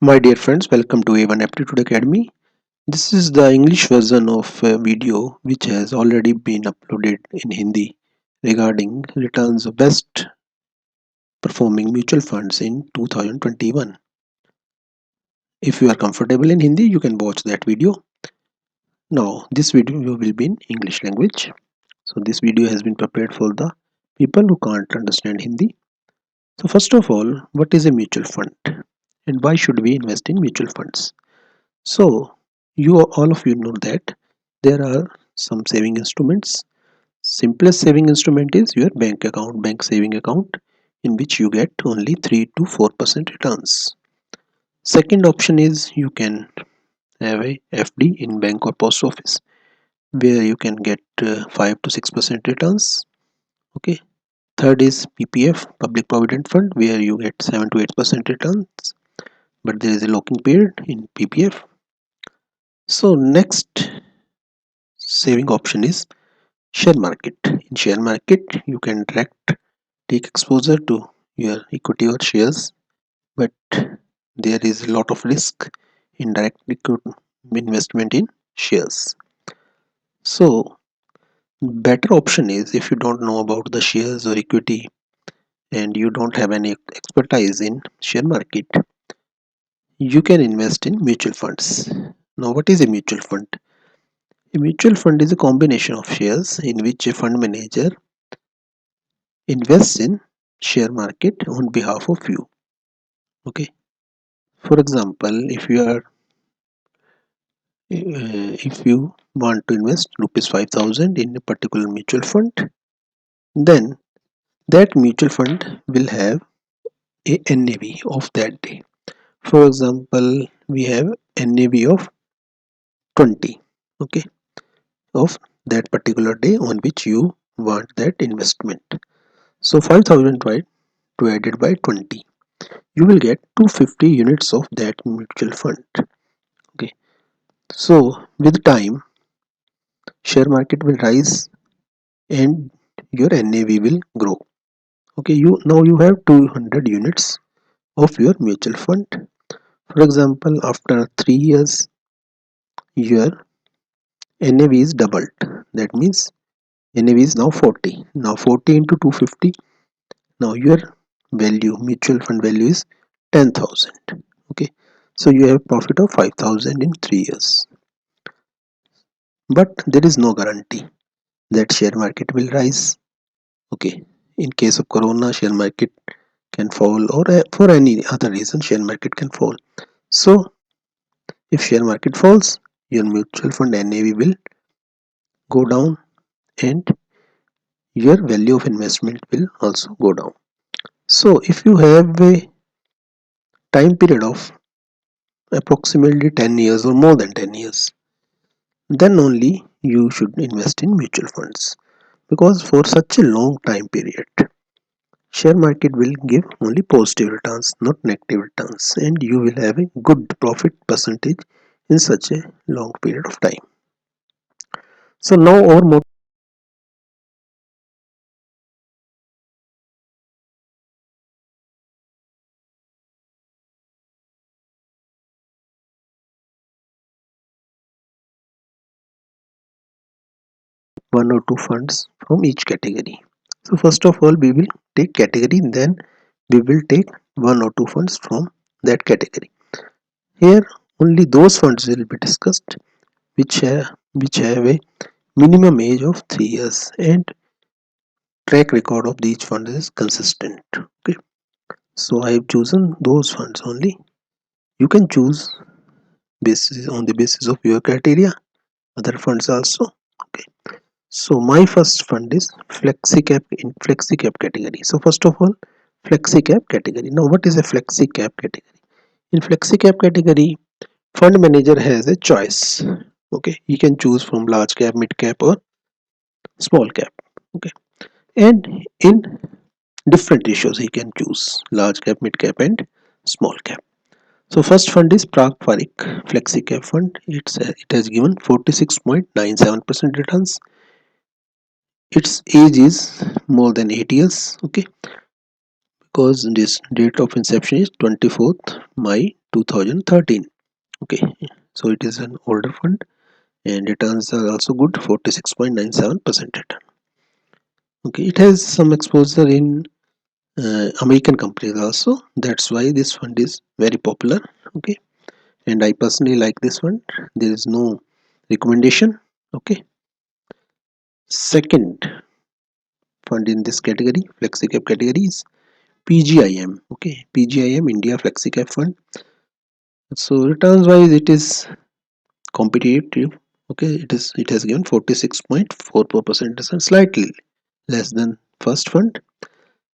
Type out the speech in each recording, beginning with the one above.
My dear friends, welcome to A1 Aptitude Academy. This is the English version of a video which has already been uploaded in Hindi regarding returns of best performing mutual funds in 2021. If you are comfortable in Hindi, you can watch that video. Now, this video will be in English language. So, this video has been prepared for the people who can't understand Hindi. So, first of all, what is a mutual fund and why should we invest in mutual funds? So, all of you know that there are some saving instruments. Simplest saving instrument is your bank account, bank saving account, in which you get only 3 to 4% returns. Second option is you can have a FD in bank or post office, where you can get 5 to 6% returns. Okay. Third is PPF, Public Provident Fund, where you get 7 to 8% returns, but there is a locking period in PPF. So next saving option is share market. In share market, you can direct take exposure to your equity or shares, but there is a lot of risk in direct investment in shares. So, better option is if you don't know about the shares or equity and you don't have any expertise in share market, you can invest in mutual funds. Now, what is a mutual fund? A mutual fund is a combination of shares in which a fund manager invests in share market on behalf of you. Okay. For example, if you want to invest rupees 5,000 in a particular mutual fund, then that mutual fund will have a NAV of that day. For example, we have NAV of 20, okay, of that particular day on which you want that investment. So 5,000 divided by 20, you will get 250 units of that mutual fund. Okay. So with time, share market will rise and your NAV will grow. Okay, you have 200 units of your mutual fund. For example, after 3 years your NAV is doubled. That means NAV is now 40. Now 40 into 250. Now your mutual fund value is 10,000. Okay, so you have profit of 5,000 in 3 years. But there is no guarantee that share market will rise. Okay, in case of corona, share market can fall, or for any other reason share market can fall. So if share market falls, your mutual fund NAV will go down and your value of investment will also go down. So if you have a time period of approximately 10 years or more than 10 years, then only you should invest in mutual funds, because for such a long time period share market will give only positive returns, not negative returns, and you will have a good profit percentage in such a long period of time. So now our motto: 1 or 2 funds from each category. So first of all we will take category, then we will take 1 or 2 funds from that category. Here only those funds will be discussed which have a minimum age of 3 years and track record of each fund is consistent. Okay, so I have chosen those funds only. You can choose basis on the basis of your criteria other funds also. Okay, so my first fund is flexi cap in flexi cap category. So first of all, flexi cap category. Now what is a flexi cap category? In flexi cap category, fund manager has a choice. Okay, he can choose from large cap, mid cap or small cap. Okay, and in different ratios he can choose large cap, mid cap and small cap. So first fund is Parik Flexi Cap Fund. It has given 46.97% returns. Its age is more than 8 years. Okay, because this date of inception is 24th May 2013. Okay, so it is an older fund and returns are also good, 46.97% return. Okay, it has some exposure in American companies also. That's why this fund is very popular. Okay, and I personally like this fund. There is no recommendation. Okay, second fund in this category, flexi cap category, is PGIM. Okay, PGIM India Flexi Cap Fund. So returns wise, it is competitive. Okay, it has given 46.44% return, slightly less than first fund,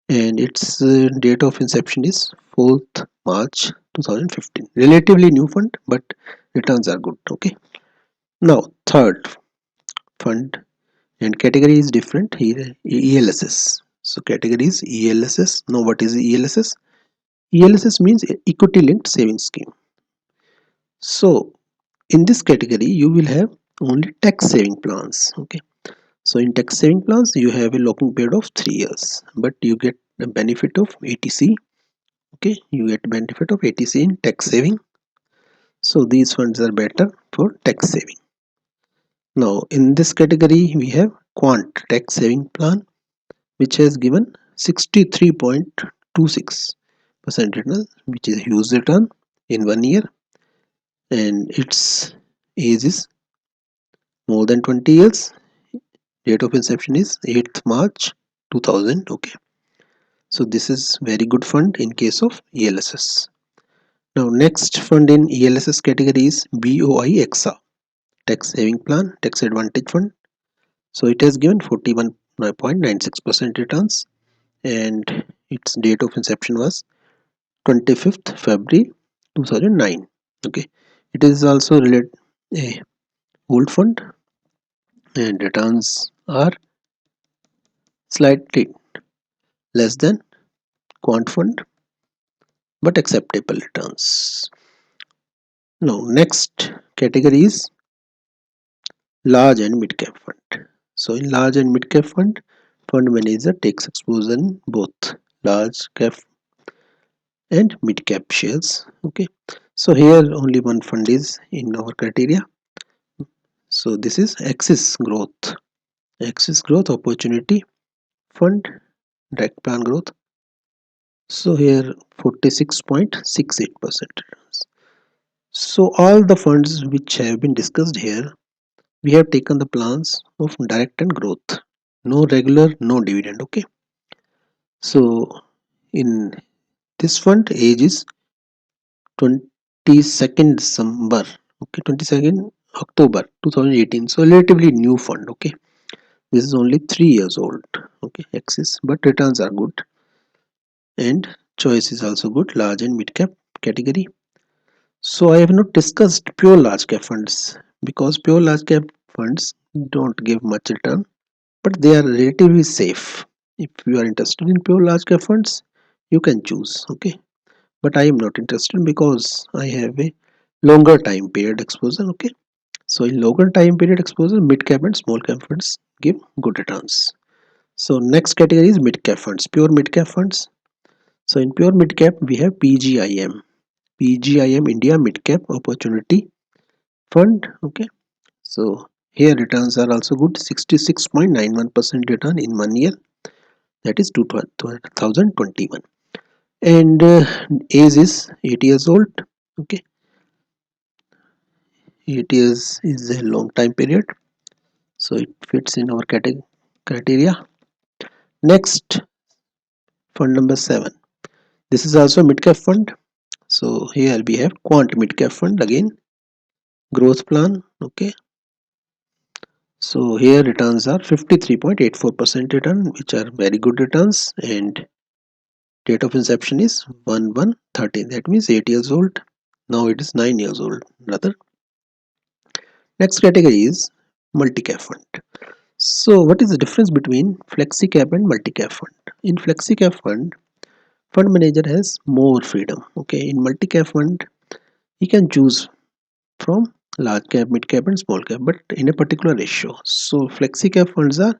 and its date of inception is 4th March 2015. Relatively new fund, but returns are good. Okay, now third fund, and category is different here, ELSS. So category is ELSS. Now what is ELSS? ELSS means equity linked savings scheme. So in this category you will have only tax saving plans. Okay, so in tax saving plans you have a locking period of 3 years, but you get the benefit of ATC. Okay, you get benefit of ATC in tax saving. So these funds are better for tax saving. Now in this category we have quant tax saving plan, which has given 63.26% return, which is huge return in 1 year, and its age is more than 20 years. Date of inception is 8th March 2000. Okay, so this is very good fund in case of ELSS. Now next fund in ELSS category is BOI-EXA tax saving plan, tax advantage fund. So it has given 41.96% returns, and its date of inception was 25th February 2009. Okay, it is also related a old fund, and returns are slightly less than quant fund, but acceptable returns. Now next category is large and mid cap fund. So in large and mid cap fund manager takes exposure in both large cap and mid cap shares. Okay, so here only one fund is in our criteria. So this is Axis Growth Opportunity Fund, direct plan growth. So here 46.68% returns. So all the funds which have been discussed here, we have taken the plans of direct and growth, no regular, no dividend. Okay, so in this fund age is 22nd December, okay, 22nd October 2018. So relatively new fund. Okay, this is only 3 years old. Okay, Axis, but returns are good and choice is also good, large and mid cap category. So I have not discussed pure large cap funds because pure large cap funds don't give much return, but they are relatively safe. If you are interested in pure large cap funds, you can choose. Okay, but I am not interested because I have a longer time period exposure. Okay, so in longer time period exposure, mid cap and small cap funds give good returns. So next category is mid cap funds, pure mid cap funds. So in pure mid cap we have PGIM India Mid Cap Opportunity Fund. Okay, so here returns are also good, 66.91% return in 1 year, that is 2021, and age is 8 years old. Okay, 8 years is a long time period, so it fits in our criteria. Next, fund number 7. This is also mid cap fund. So here we have quant mid cap fund, again growth plan. Okay, so here returns are 53.84% return, which are very good returns, and date of inception is 1113. That means 8 years old. Now it is 9 years old rather. Next category is multi-cap fund. So what is the difference between flexi cap and multi-cap fund? In flexi cap fund manager has more freedom. Okay, in multi-cap fund he can choose from large cap, mid cap and small cap, but in a particular ratio. So flexi cap funds are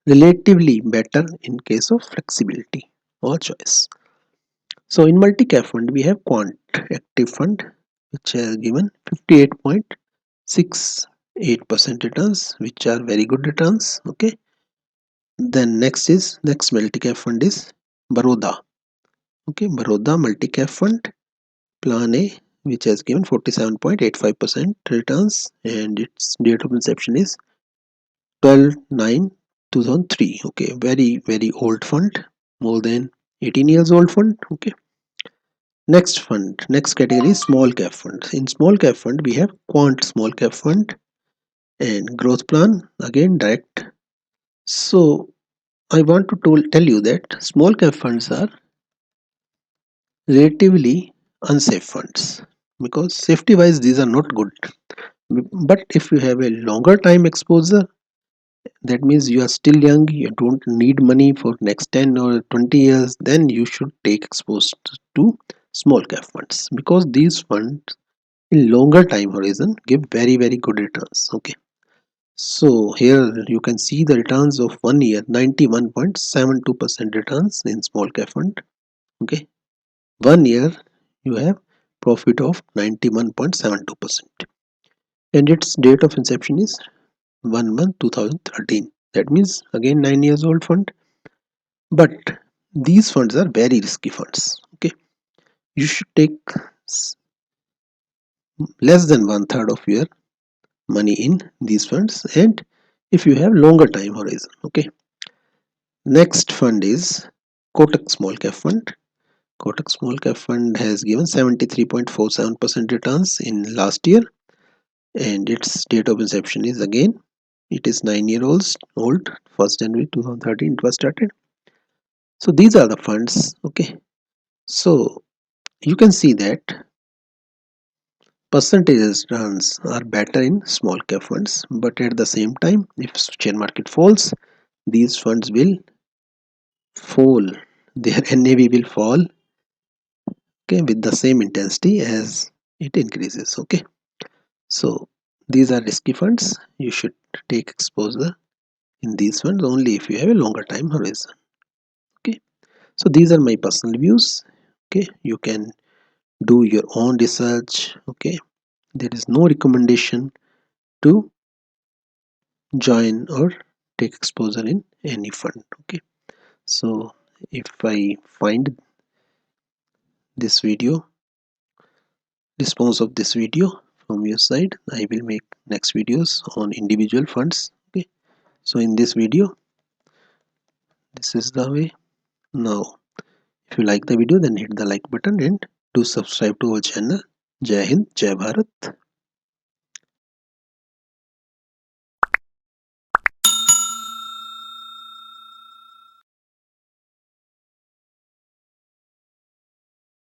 relatively better in case of flexibility or choice. So in multi-cap fund we have quant active fund which has given 58.68% returns, which are very good returns. Okay. Then next multi-cap fund is Baroda. Okay, Baroda multi-cap fund plan A, which has given 47.85% returns, and its date of inception is 12/9/2003. Okay, very old fund, more than 18 years old fund. Okay. Next category is small cap fund. In small cap fund we have quant small cap fund and growth plan, again direct. So I want to tell you that small cap funds are relatively unsafe funds, because safety wise these are not good. But if you have a longer time exposure, that means you are still young, you don't need money for next 10 or 20 years, then you should take exposed to small cap funds, because these funds in longer time horizon give very good returns. Okay. So here you can see the returns of 1 year, 91.72% returns in small cap fund. Okay. 1 year you have profit of 91.72%, and its date of inception is 1 month 2013. That means again 9 years old fund. But these funds are very risky funds. Okay. You should take less than one third of your money in these funds, and if you have longer time horizon. Okay. Next fund is Kotak Small Cap Fund. Kotak Small Cap Fund has given 73.47% returns in last year, and its date of inception is again, it is 9 year old, 1st January 2013 it was started. So these are the funds. Okay. So you can see that percentage returns are better in small cap funds, but at the same time if share market falls, these funds will fall, their NAV will fall, okay, with the same intensity as it increases. Okay. So these are risky funds. You should take exposure in these funds only if you have a longer time horizon. Okay. So these are my personal views. Okay. You can do your own research. Okay. There is no recommendation to join or take exposure in any fund. Okay. So if I find this video, response of this video from your side, I will make next videos on individual funds. Okay. So in this video, this is the way. Now if you like the video, then hit the like button and do subscribe to our channel. Jai Hind, Jai Bharat.